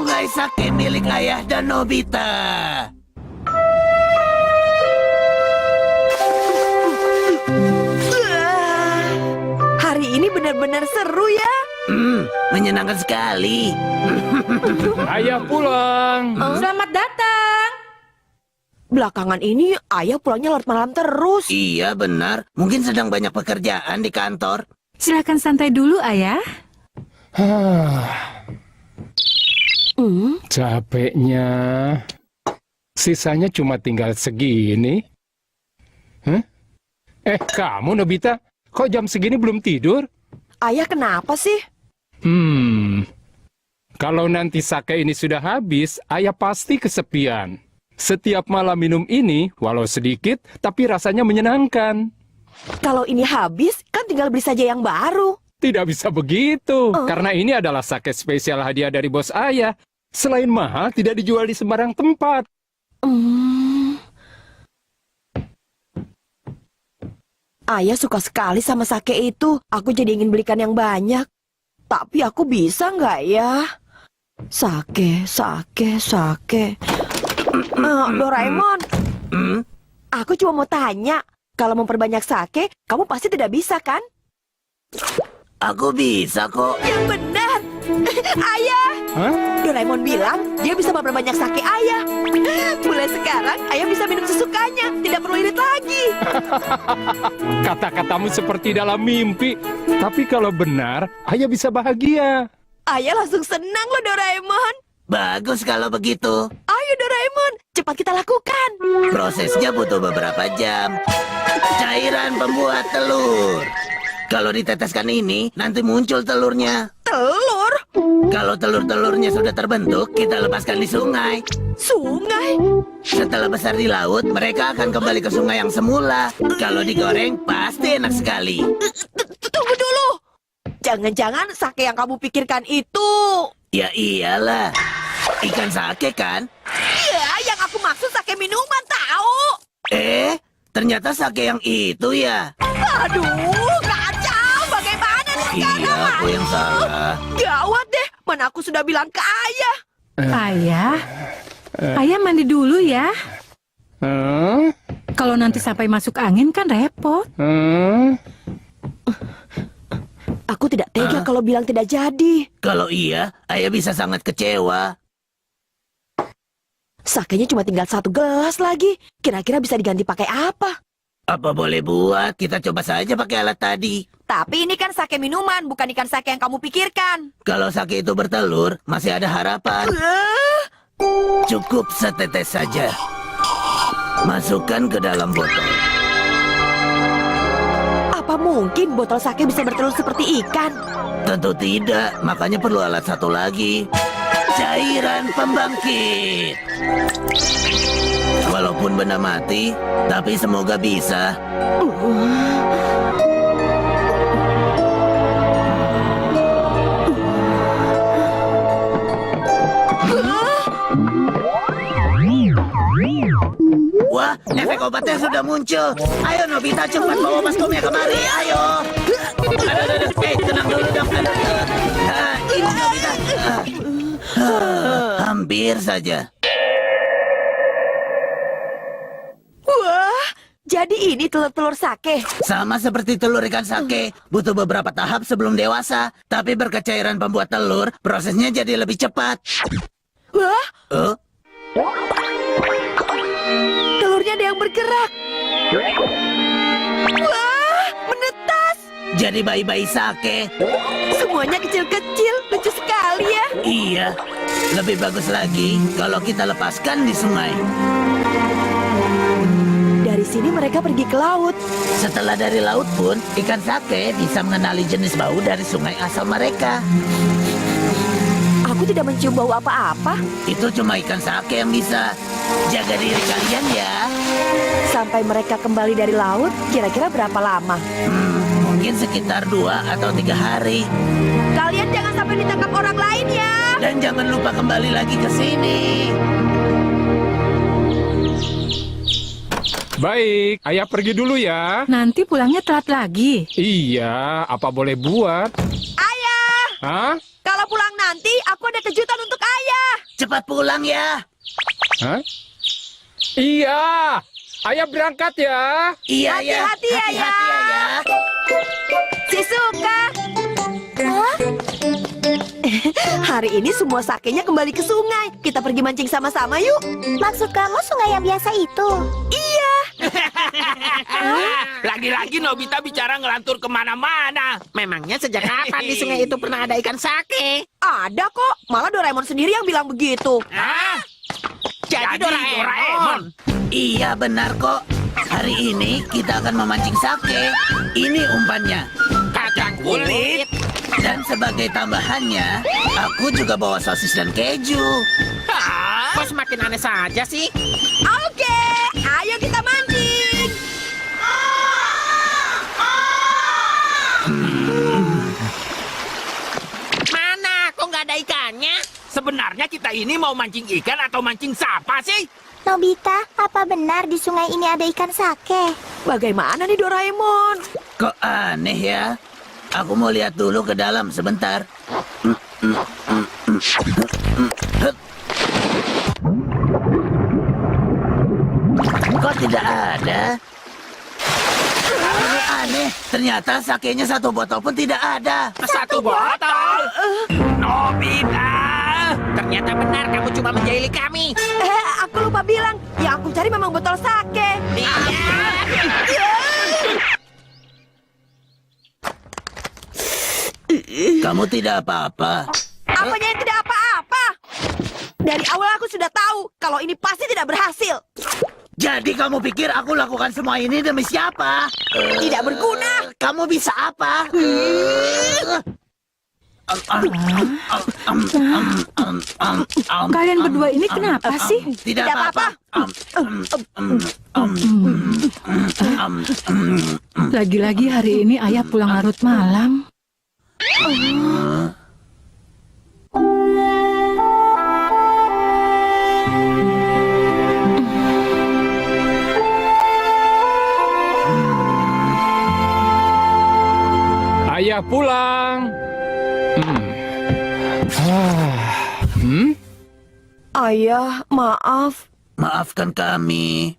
sungai sake milik ayah dan Nobita. Hari ini benar-benar seru ya. Menyenangkan sekali. Ayah pulang. Selamat datang. Belakangan ini ayah pulangnya larut malam terus. Iya benar, mungkin sedang banyak pekerjaan di kantor. Silakan santai dulu, Ayah. Capeknya. Sisanya cuma tinggal segini. Kamu Nobita, kok jam segini belum tidur? Ayah kenapa sih? Kalau nanti sake ini sudah habis, ayah pasti kesepian. Setiap malam minum ini, walau sedikit, tapi rasanya menyenangkan. Kalau ini habis, kan tinggal beli saja yang baru. Tidak bisa begitu, karena ini adalah sake spesial hadiah dari bos ayah. Selain mahal, tidak dijual di sembarang tempat. Ayah suka sekali sama sake itu. Aku jadi ingin belikan yang banyak. Tapi aku bisa nggak ya? Sake. Doraemon. Aku cuma mau tanya. Kalau memperbanyak sake, kamu pasti tidak bisa kan? Aku bisa kok. Yang benar. Ayah. Doraemon bilang dia bisa memperbanyak sake ayah. Mulai sekarang ayah bisa minum sesukanya. Tidak perlu irit lagi. Kata-katamu seperti dalam mimpi. Tapi kalau benar, ayah bisa bahagia. Ayah langsung senang loh Doraemon. Bagus kalau begitu. Ayo Doraemon, cepat kita lakukan. Prosesnya butuh beberapa jam. Cairan pembuat telur. Kalau diteteskan ini, nanti muncul telurnya. Telur? Kalau telur-telurnya sudah terbentuk, kita lepaskan di sungai. Sungai? Setelah besar di laut, mereka akan kembali ke sungai yang semula. Kalau digoreng, pasti enak sekali. Tunggu dulu. Jangan-jangan sake yang kamu pikirkan itu... Ya iyalah. Ikan sake kan? Ya, yang aku maksud sake minuman, tahu? Ternyata sake yang itu ya. Aduh, kacau. Bagaimana nih sekarang? Iya, aku yang salah. Gawat deh, mana aku sudah bilang ke ayah. Ayah, Ayah mandi dulu ya. Kalau nanti sampai masuk angin kan repot. Aku tidak tega kalau bilang tidak jadi. Kalau iya, ayah bisa sangat kecewa. Sakenya cuma tinggal 1 gelas lagi. Kira-kira bisa diganti pakai apa? Apa boleh buat? Kita coba saja pakai alat tadi. Tapi ini kan sake minuman, bukan ikan sake yang kamu pikirkan. Kalau sake itu bertelur, masih ada harapan. Cukup setetes saja. Masukkan ke dalam botol. Apa mungkin botol sake bisa bertelur seperti ikan? Tentu tidak, makanya perlu alat satu lagi. Cairan pembangkit. Walaupun benda mati, tapi semoga bisa. Wah, efek obatnya sudah muncul. Ayo Nobita, cepat bawa baskomnya kemari. Ayo. Aduh. Tenang dulu dong. Ini Nobita. Hampir saja. Wah, jadi ini telur-telur sake. Sama seperti telur ikan sake, butuh beberapa tahap sebelum dewasa. Tapi berkat cairan pembuat telur, prosesnya jadi lebih cepat. Wah, Oh, telurnya ada yang bergerak. Wah, menetas. jadi bayi-bayi sake. Semuanya kecil-kecil, lucu sekali ya. Iya, lebih bagus lagi kalau kita lepaskan di sungai. Dari sini mereka pergi ke laut. Setelah dari laut pun, ikan sake bisa mengenali jenis bau dari sungai asal mereka. Aku tidak mencium bau apa-apa. Itu cuma ikan sake yang bisa. Jaga diri kalian ya. Sampai mereka kembali dari laut, kira-kira berapa lama? Mungkin sekitar 2 atau 3 hari. Kalian jangan sampai ditangkap orang lain ya. Dan jangan lupa kembali lagi ke sini. Baik, ayah pergi dulu ya. Nanti pulangnya telat lagi. Iya, apa boleh buat? Ayah, Hah? kalau pulang nanti aku ada kejutan untuk ayah. cepat pulang ya. Hah? Iya, ayah berangkat ya. Iya ya. Hati-hati ya, Hati-hati ya. Shizuka. Hari ini semua sakenya kembali ke sungai. Kita pergi mancing sama-sama yuk. Maksud kamu sungai yang biasa itu? Iya. Lagi-lagi Nobita bicara ngelantur kemana-mana. Memangnya sejak kapan di sungai itu pernah ada ikan sake? Ada kok. Malah Doraemon sendiri yang bilang begitu. Hah? Jadi Doraemon. Iya benar kok. Hari ini kita akan memancing sake. Ini umpannya. Kacang kulit. Dan sebagai tambahannya, aku juga bawa sosis dan keju. Hah? Kok semakin aneh saja sih? Oke, ayo kita mancing. Mana? Kok nggak ada ikannya? Sebenarnya kita ini mau mancing ikan atau mancing sapa sih? Nobita, apa benar di sungai ini ada ikan sake? Bagaimana nih Doraemon? Kok aneh ya? Aku mau lihat dulu ke dalam sebentar. Kok tidak ada? Ini aneh. Ternyata sakenya satu botol pun tidak ada. Satu botol. Nobita. Ternyata benar kamu cuma menjahili kami. Aku lupa bilang. Yang aku cari memang botol sake. Kamu tidak apa-apa. Apanya yang tidak apa-apa? Dari awal aku sudah tahu kalau ini pasti tidak berhasil. Jadi kamu pikir aku lakukan semua ini demi siapa? Tidak berguna. Kamu bisa apa? Kalian berdua ini kenapa sih? Tidak apa-apa. Lagi-lagi hari ini ayah pulang larut malam. Ayah pulang. Ayah, maaf. Maafkan kami.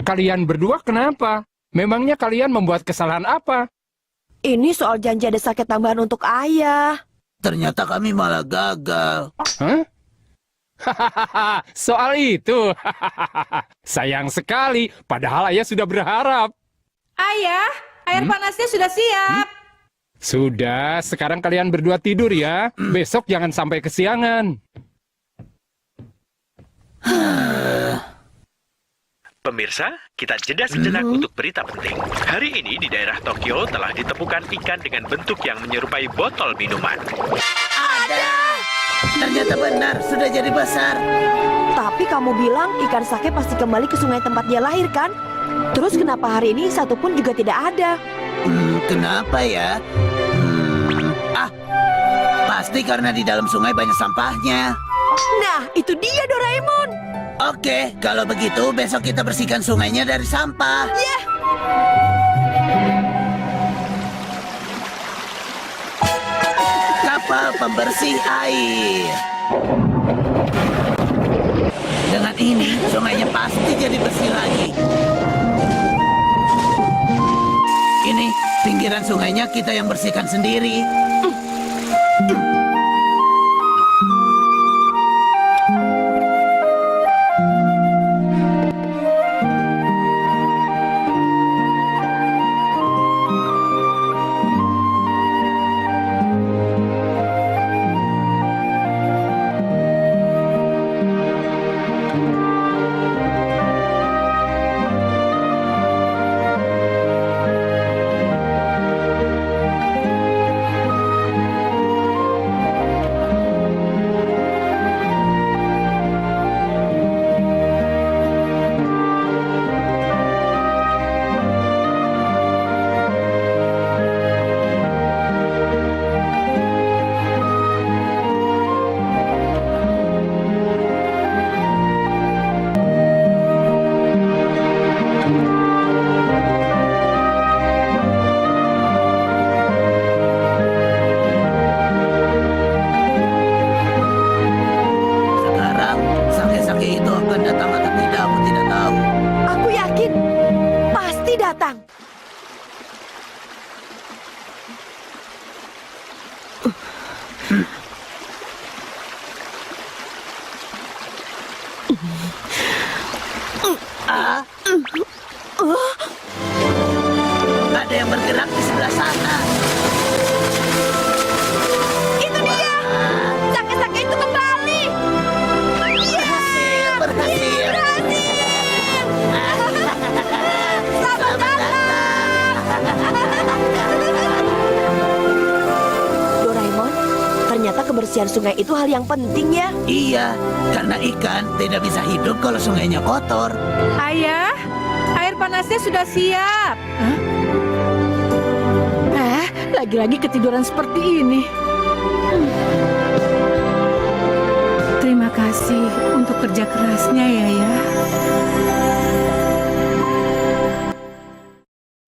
Kalian berdua kenapa? Memangnya kalian membuat kesalahan apa? Ini soal janji ada sake tambahan untuk ayah. Ternyata kami malah gagal. Hah? Hahaha, soal itu. Sayang sekali, padahal ayah sudah berharap. Ayah, air panasnya sudah siap. Sudah, sekarang kalian berdua tidur ya. Besok jangan sampai kesiangan. Pemirsa, kita jeda sejenak untuk berita penting. Hari ini di daerah Tokyo telah ditemukan ikan dengan bentuk yang menyerupai botol minuman. Ada! Ternyata benar, sudah jadi besar. Tapi kamu bilang ikan sake pasti kembali ke sungai tempat dia lahir kan? Terus kenapa hari ini satu pun juga tidak ada? Kenapa ya? Pasti karena di dalam sungai banyak sampahnya. Nah, itu dia Doraemon. Oke, kalau begitu besok kita bersihkan sungainya dari sampah. Kapal pembersih air. Dengan ini, sungainya pasti jadi bersih lagi. Ini, pinggiran sungainya kita yang bersihkan sendiri. Ada yang bergerak di sebelah sana. Itu dia. Sake-sake itu kembali. Berhasil, berhasil. Selamat datang. Doraemon, ternyata kebersihan sungai itu hal yang penting ya. Iya, karena ikan tidak bisa hidup kalau sungainya kotor. Ayah, air panasnya sudah siap. Lagi-lagi ketiduran seperti ini. Terima kasih untuk kerja kerasnya ya.